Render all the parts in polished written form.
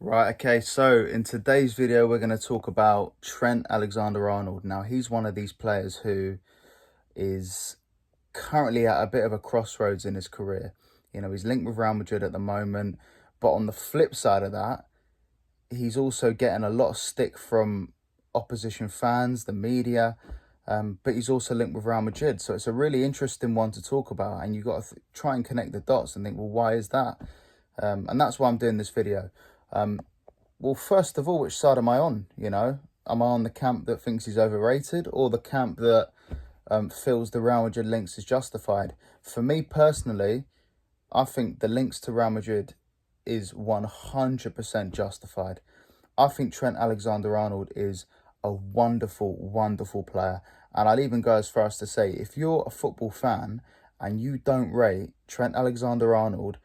Right, okay, so in today's video, we're going to talk about Trent Alexander-Arnold. Now, he's one of these players who is currently at a bit of a crossroads in his career. You know, he's linked with Real Madrid at the moment, but on the flip side of that, he's also getting a lot of stick from opposition fans, the media, but he's also linked with Real Madrid. So it's a really interesting one to talk about, and you've got to try and connect the dots and think, well, why is that? And that's why I'm doing this video. Well, first of all, which side am I on? You know, am I on the camp that thinks he's overrated, or the camp that feels the Real Madrid links is justified? For me personally, I think the links to Real Madrid is 100% justified. I think Trent Alexander-Arnold is a wonderful, wonderful player. And I'll even go as far as to say, if you're a football fan and you don't rate Trent Alexander-Arnold,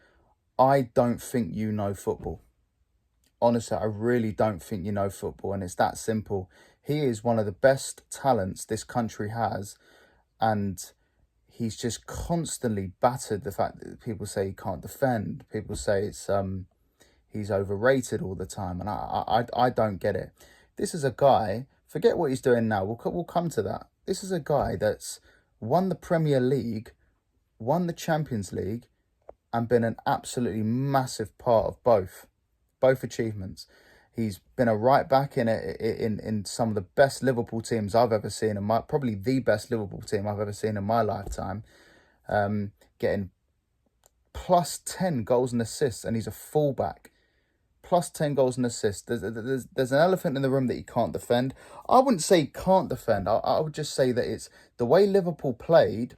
I don't think you know football. Honestly, I really don't think you know football, and it's that simple. He is one of the best talents this country has, and he's just constantly battered the fact that people say he can't defend. People say it's he's overrated all the time, and I don't get it. This is a guy. Forget what he's doing now. We'll come to that. This is a guy that's won the Premier League, won the Champions League, and been an absolutely massive part of both achievements. He's been a right back in some of the best Liverpool teams I've ever seen, and probably the best Liverpool team I've ever seen in my lifetime. Getting plus 10 goals and assists, and he's a fullback. Plus 10 goals and assists. There's an elephant in the room that he can't defend. I wouldn't say he can't defend. I would just say that it's the way Liverpool played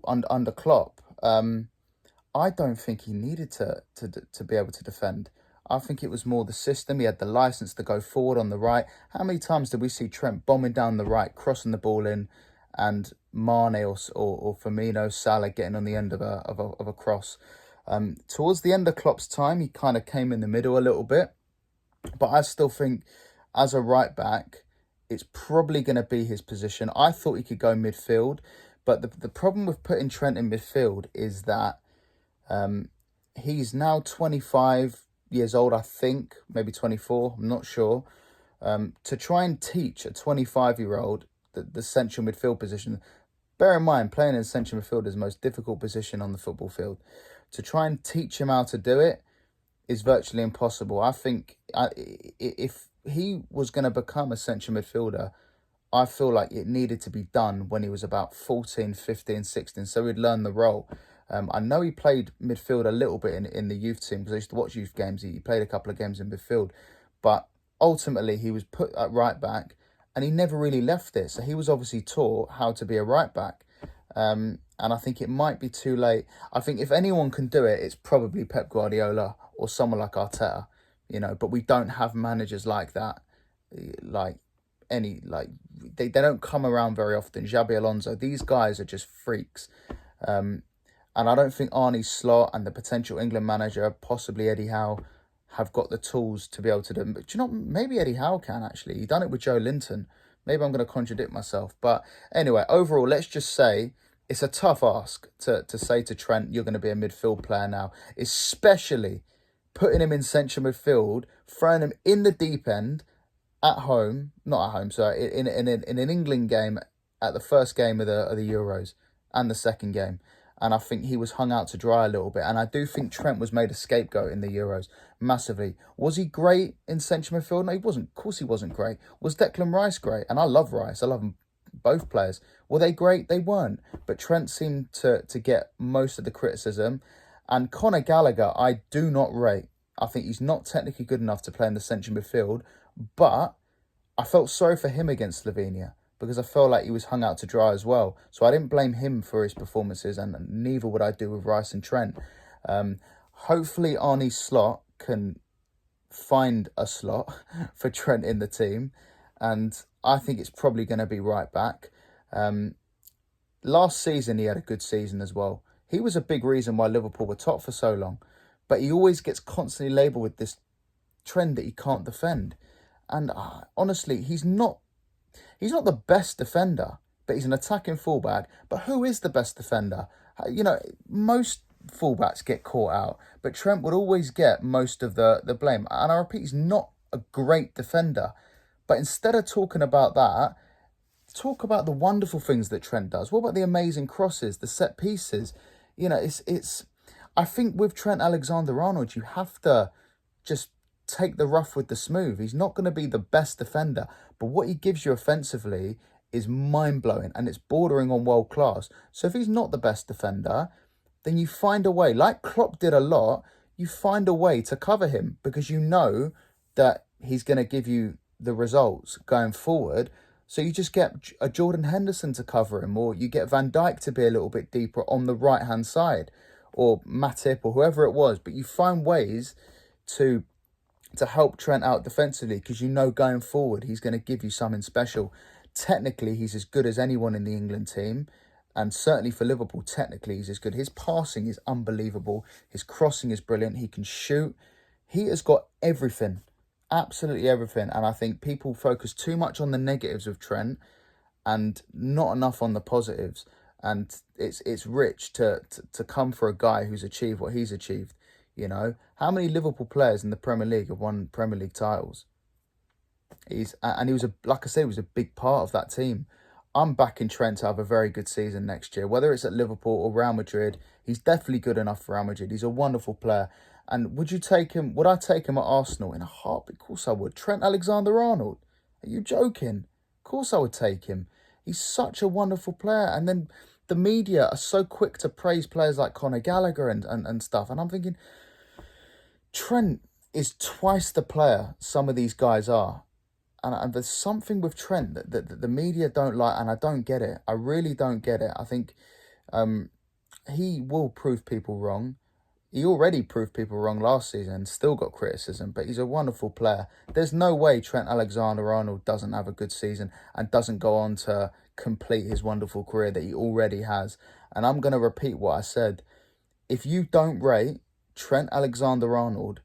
under Klopp. I don't think he needed to be able to defend. I think it was more the system. He had the license to go forward on the right. How many times did we see Trent bombing down the right, crossing the ball in, and Mane or Firmino, Salah getting on the end of a cross? Towards the end of Klopp's time, he kind of came in the middle a little bit. But I still think, as a right back, it's probably going to be his position. I thought he could go midfield. But the problem with putting Trent in midfield is that he's now 25 years old, I think, maybe 24, I'm not sure. To try and teach a 25-year-old the central midfield position, bear in mind, playing in central midfield is the most difficult position on the football field. To try and teach him how to do it is virtually impossible. I think if he was going to become a central midfielder, I feel like it needed to be done when he was about 14, 15, 16, so he'd learn the role. I know he played midfield a little bit in the youth team, because I used to watch youth games. He played a couple of games in midfield. But ultimately, he was put at right back, and he never really left it. So he was obviously taught how to be a right back. And I think it might be too late. I think if anyone can do it, it's probably Pep Guardiola or someone like Arteta. But we don't have managers like that. They don't come around very often. Xabi Alonso, these guys are just freaks. And I don't think Arne Slot and the potential England manager, possibly Eddie Howe, have got the tools to be able to do it. But do you know, maybe Eddie Howe can actually. He done it with Joe Linton. Maybe I'm going to contradict myself. But anyway, overall, let's just say it's a tough ask to say to Trent, you're going to be a midfield player now, especially putting him in central midfield, throwing him in the deep end at home, not at home, sorry, in an England game at the first game of the Euros and the second game. And I think he was hung out to dry a little bit. And I do think Trent was made a scapegoat in the Euros, massively. Was he great in central midfield? No, he wasn't. Of course he wasn't great. Was Declan Rice great? And I love Rice. I love them, both players. Were they great? They weren't. But Trent seemed to get most of the criticism. And Conor Gallagher, I do not rate. I think he's not technically good enough to play in the central midfield. But I felt sorry for him against Slovenia, because I felt like he was hung out to dry as well. So I didn't blame him for his performances, and neither would I do with Rice and Trent. Hopefully Arne Slot can find a slot for Trent in the team, and I think it's probably going to be right back. Last season he had a good season as well. He was a big reason why Liverpool were top for so long, but he always gets constantly labelled with this trend that he can't defend. And honestly, he's not the best defender, but he's an attacking fullback. But who is the best defender? Most fullbacks get caught out, but Trent would always get most of the blame. And I repeat, he's not a great defender. But instead of talking about that, talk about the wonderful things that Trent does. What about the amazing crosses, the set pieces? You know, it's. I think with Trent Alexander-Arnold, you have to just take the rough with the smooth. He's not going to be the best defender, but what he gives you offensively is mind-blowing, and it's bordering on world class. So if he's not the best defender, then you find a way, like Klopp did a lot, you find a way to cover him because you know that he's going to give you the results going forward. So you just get a Jordan Henderson to cover him, or you get Van Dijk to be a little bit deeper on the right-hand side, or Matip, or whoever it was. But you find ways to help Trent out defensively because you know going forward he's going to give you something special. Technically, he's as good as anyone in the England team. And certainly for Liverpool, technically, he's as good. His passing is unbelievable. His crossing is brilliant. He can shoot. He has got everything. Absolutely everything. And I think people focus too much on the negatives of Trent and not enough on the positives. And it's rich to come for a guy who's achieved what he's achieved. You know, how many Liverpool players in the Premier League have won Premier League titles? He was like I said, he was a big part of that team. I'm backing Trent to have a very good season next year, whether it's at Liverpool or Real Madrid. He's definitely good enough for Real Madrid. He's a wonderful player. And would you take him? Would I take him at Arsenal in a heartbeat? Of course I would. Trent Alexander-Arnold. Are you joking? Of course I would take him. He's such a wonderful player. And then the media are so quick to praise players like Conor Gallagher and stuff. And I'm thinking, Trent is twice the player some of these guys are. And there's something with Trent that the media don't like, and I don't get it. I really don't get it. I think he will prove people wrong. He already proved people wrong last season and still got criticism, but he's a wonderful player. There's no way Trent Alexander-Arnold doesn't have a good season and doesn't go on to complete his wonderful career that he already has. And I'm going to repeat what I said. If you don't rate Trent Alexander-Arnold,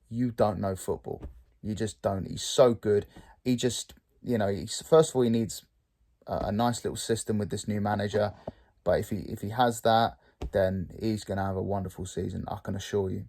you don't know football. You just don't. He's so good. He just, you know, first of all, he needs a nice little system with this new manager. But if he has that, then he's going to have a wonderful season, I can assure you.